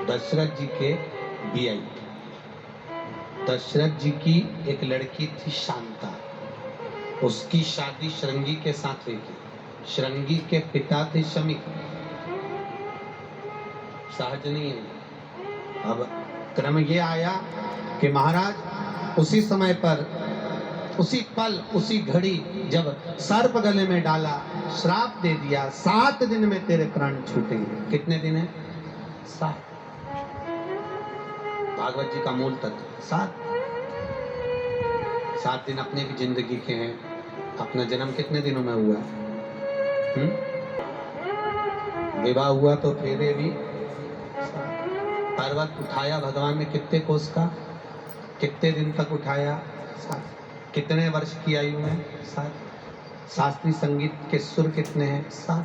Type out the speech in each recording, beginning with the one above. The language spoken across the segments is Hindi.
दशरथ जी के बीआई। दशरथ जी की एक लड़की थी शांता, उसकी शादी श्रृंगी के साथ हुई थी। श्रृंगी के पिता थे शमी। सहज नहीं है। अब क्रम ये आया कि महाराज उसी समय पर, उसी पल, उसी घड़ी जब सर्प गले में डाला, श्राप दे दिया, 7 दिन में तेरे प्राण छूटेंगे। कितने दिन है? 7। भागवत जी का मूल तत्व 7। 7 दिन अपने भी जिंदगी के हैं। अपना जन्म कितने दिनों में हुआ? विवाह हुआ तो फेरे भी। पर्वत उठाया भगवान ने कितने कोस का, कितने दिन तक उठाया? 7। कितने वर्ष की आयु में? 7। शास्त्रीय संगीत के सुर कितने हैं? 7।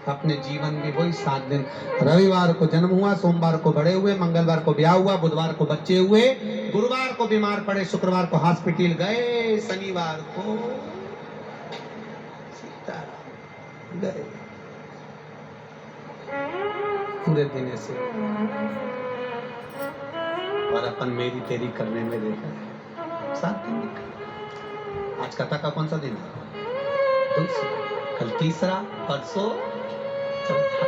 अपने जीवन भी वही 7 दिन। रविवार को जन्म हुआ, सोमवार को बड़े हुए, मंगलवार को ब्याह हुआ, बुधवार को बच्चे हुए, गुरुवार को बीमार पड़े, शुक्रवार को हॉस्पिटल गए, शनिवार को गए। पूरे दिन ऐसे और अपन मेरी तेरी करने में देखा है 7 दिन निकल। आज कथा का कौन सा दिन है? दूसरा, कल तीसरा, परसों चौथा।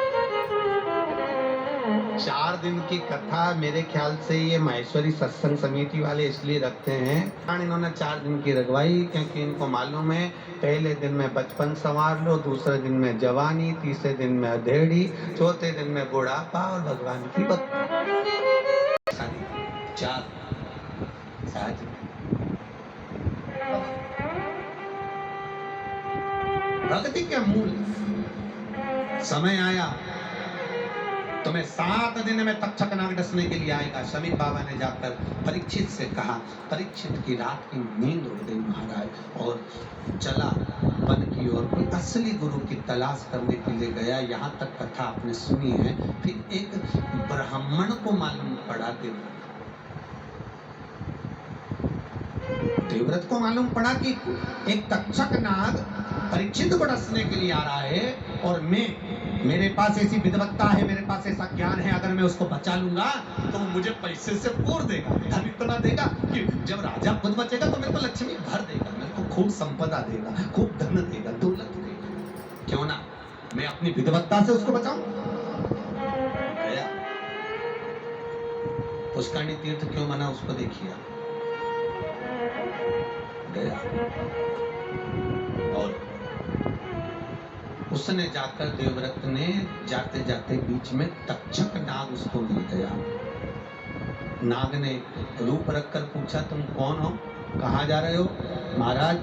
4 दिन की कथा। मेरे ख्याल से ये माहेश्वरी सत्संग समिति वाले इसलिए रखते हैं, इन्होंने 4 दिन की रखवाई, क्योंकि इनको मालूम है पहले दिन में बचपन संवार लो, दूसरे दिन में जवानी, तीसरे दिन में अधेड़ी, चौथे दिन में बुढ़ापा और भगवान की भक्ति। 4 सहज। भक्ति के मूल समय आया, तुम्हें 7 दिन में तक्षक नाग डसने के लिए आएगा। शमी बाबा ने जाकर परीक्षित से कहा। परीक्षित की रात की नींद उड़ गई महाराज, और चला वन की ओर। कोई असली गुरु की तलाश करने के लिए गया। यहाँ तक कथा आपने सुनी है। फिर एक ब्राह्मण को मालूम पड़ा, देवव्रत को मालूम पड़ा कि एक तक्षक नाग परीक्षित को डसने के लिए आ रहा है, और मेरे पास ऐसी विद्वत्ता है, मेरे पास ऐसा ज्ञान है, अगर मैं उसको बचा लूंगा तो वो मुझे पैसे से पूर देगा, धन इतना देगा कि जब राजा खुद बचेगा तो मेरे को लक्ष्मी भर देगा, मेरे को खूब संपदा देगा, खूब धन देगा, दौलत देगा। क्यों ना मैं अपनी विद्वत्ता से उसको बचाऊं? पुष्करणी तीर्थ क्यों मना, उसको देखिए। गया और उसने जाकर, देवव्रत ने जाते जाते बीच में तक्षक नाग उसको मिल गया। नाग ने रूप रखकर पूछा, तुम कौन हो, कहाँ जा रहे हो? महाराज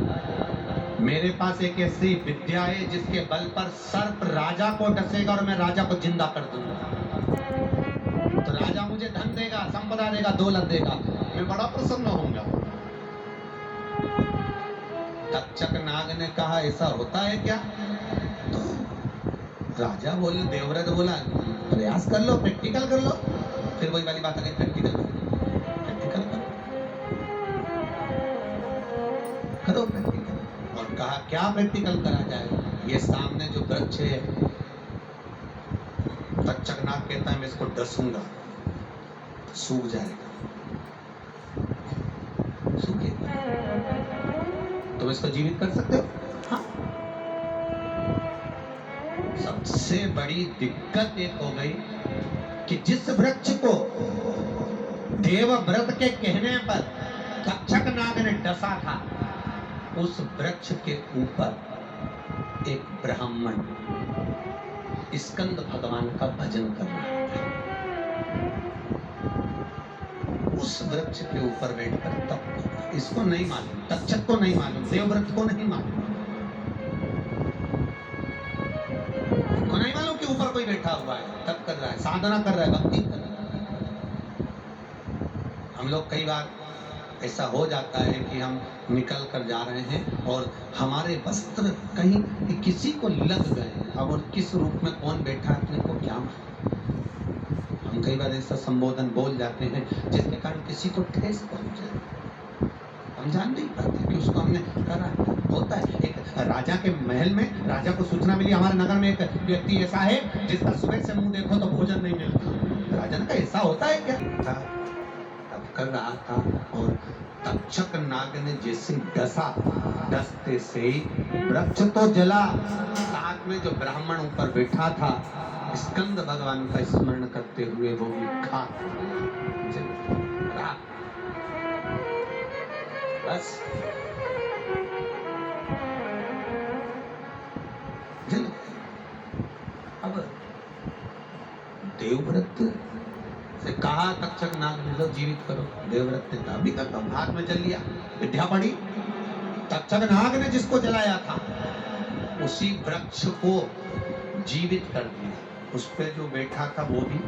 मेरे पास एक ऐसी विद्या है जिसके बल पर सर्प राजा को डसेगा और मैं राजा को जिंदा कर दूंगा। तो राजा मुझे धन देगा, संपदा देगा, दौलत देगा, मैं बड़ा प्रसन्न होऊंगा। तक्षक नाग ने कहा, ऐसा होता है क्या? तो राजा बोले, देवव्रत बोला, प्रयास कर लो, प्रैक्टिकल कर लो। फिर वही वाली बात आ गई, प्रैक्टिकल करो, प्रैक्टिकल। और कहा क्या प्रैक्टिकल करा जाए? ये सामने जो वृक्ष है, तक्षक नाग कहता है मैं इसको डसूंगा, सूख जाएगा, सूखेगा। तुम इसको जीवित कर सकते हो? हाँ। सबसे बड़ी दिक्कत एक हो गई कि जिस वृक्ष को देवव्रत के कहने पर तक्षक नाग ने डसा था, उस वृक्ष के ऊपर एक ब्राह्मण स्कंद भगवान का भजन कर रहा था। उस वृक्ष के ऊपर बैठकर तप कर रहा। इसको नहीं मालूम, तक्षक को नहीं मालूम, देवव्रत को नहीं मालूम, को नहीं मालूम कि ऊपर कोई बैठा हुआ है, तप कर रहा है, साधना कर रहा है, भक्ति कर रहा है। हम लोग कई बार ऐसा हो जाता है कि हम निकल कर जा रहे हैं और हमारे वस्त्र कहीं किसी को लग गए, अब और किस रूप में कौन बैठा है अपने को क्या मालूम। हम कई बार ऐसा संबोधन बोल जाते हैं जिसके कारण किसी को ठेस पहुंच जाए, हम जान नहीं पाते कि उसको हमने करा। होता है, एक राजा के महल में राजा को सूचना मिली हमारे नगर में एक व्यक्ति ऐसा है जिसका सुबह से मुंह देखो तो भोजन नहीं मिलता। राजन का ऐसा होता है क्या था? तब कर रहा था और तक्षक नाग ने जैसे डसा, डसते से ही वृक्ष तो जला, साथ में जो ब्राह्मण ऊपर बैठा था स्कंद भगवान का स्मरण करते हुए वो भी खा बस। अब देवव्रत से कहा तक्षक नाग ने लो जीवित करो, देवव्रत ने कहा अभी करता हूं, हाथ में चल लिया, विद्या पड़ी। तक्षक नाग ने जिसको जलाया था उसी वृक्ष को जीवित कर दिया, उस पे जो बैठा था वो भी,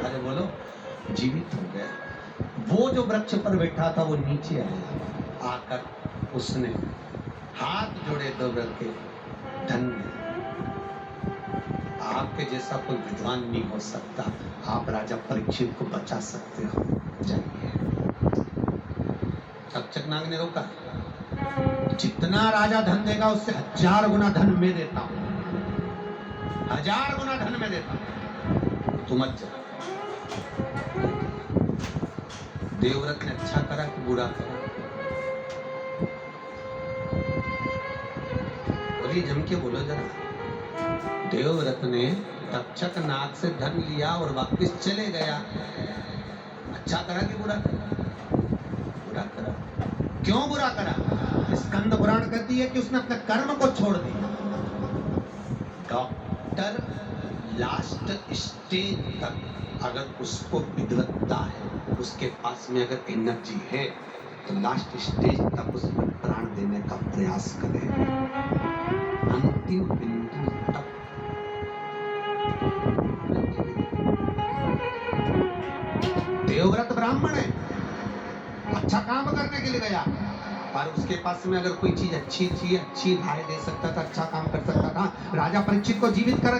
अरे बोलो, जीवित हो गया। वो जो वृक्ष पर बैठा था वो नीचे आया, आकर उसने हाथ जोड़े देवव्रत के, धन्य आपके जैसा कोई विद्वान नहीं हो सकता, आप राजा परीक्षित को बचा सकते हो, जाइए। तक्षक नाग ने रोका, जितना राजा धन देगा उससे 1000 गुना धन मैं देता हूं, 1000 गुना धन मैं देता हूं, तुम मत जा। देवव्रत ने अच्छा करा कि बुरा करा? बोलिए, जम के बोलो जरा। देवव्रत ने तक्षक नाग से धन लिया और वापस चले गया, अच्छा करा कि बुरा करा? बुरा करा। क्यों बुरा करा? स्कंद पुराण कहती है कि उसने अपने कर्म को छोड़ दिया। डॉक्टर लास्ट स्टेज तक अगर उसको विद्वत्ता है, उसके पास में अगर एनर्जी है, तो लास्ट स्टेज तक उसमें प्राण देने का प्रयास करे, अंतिम बिंदु तक। देवव्रत ब्राह्मण है, अच्छा काम करने के लिए गया, पर उसके पास में अगर कोई चीज अच्छी राय दे सकता था, अच्छा काम कर सकता था, राजा परीक्षित को जीवित कर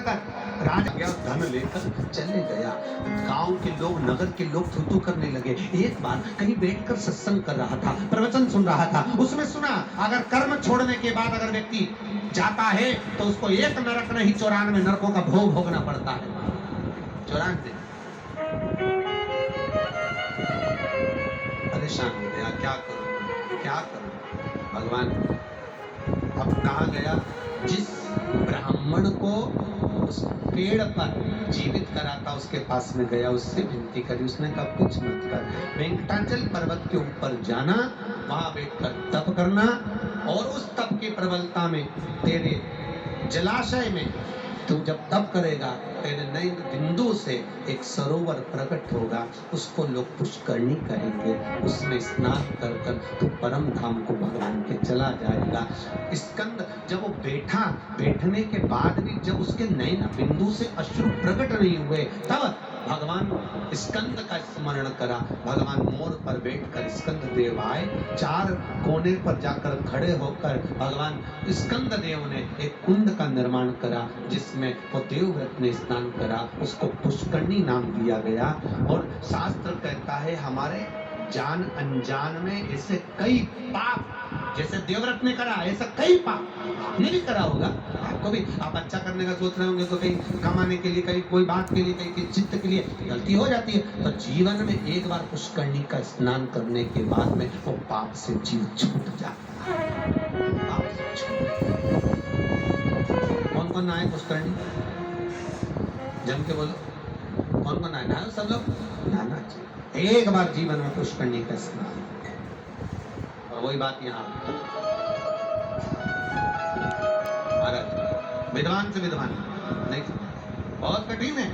राजा गया, धन लेकर चले गया। गांव के लोग, नगर के लोग थू करने लगे। एक बार कहीं बैठकर सत्संग कर रहा था, प्रवचन सुन रहा था, उसमें सुना अगर कर्म छोड़ने के बाद अगर व्यक्ति जाता है तो उसको एक नरक नहीं 94 नरकों का भोग भोगना पड़ता है। 94 परेशान हो गया, क्या करूं भगवान। अब कहा गया, जिस ब्राह्मण को उस पेड़ पर जीवित करा था उसके पास में गया, उससे विनती करी, उसने कहा कुछ मत कर, वेंकटाचल पर्वत के ऊपर जाना, वहां बैठकर तप करना, और उस तप की प्रबलता में तेरे जलाशय में तू जब तप करेगा, तेरे नैन बिंदु से एक सरोवर प्रकट होगा, उसको लोग पुष्करणी कहेंगे, उसमें स्नान कर कर तू परम धाम को भगवान के चला जाएगा। स्कंद जब वो बैठा, बैठने के बाद भी जब उसके नैन बिंदु से अश्रु प्रकट नहीं हुए, तब भगवान स्कंद का स्मरण करा। भगवान मोर पर बैठकर स्कंद देव आए, 4 कोने पर जाकर खड़े होकर भगवान स्कंद देव ने एक कुंड का निर्माण करा, जिसमें वो देवव्रत ने स्नान करा, उसको पुष्करणी नाम दिया गया। और शास्त्र कहता है, हमारे जान अनजान में ऐसे कई पाप, जैसे देवव्रत ने करा ऐसा कई पाप आपने भी करा होगा। आपको भी, आप अच्छा करने का सोच रहे होंगे तो कहीं कमाने के लिए, कहीं कोई बात के लिए, कहीं चित्त के लिए गलती हो जाती है, तो जीवन में एक बार पुष्करणी का स्नान करने के बाद में वो पाप से जीव छूट जाता है। कौन कौन नहाए पुष्करणी? जम के बोलो, कौन कौन नहाए? सब लोग नहाना चाहिए एक बार जीवन में पुष्करणी का स्नान। और वही बात यहाँ, विद्वान से विद्वान नहीं, बहुत कठिन है।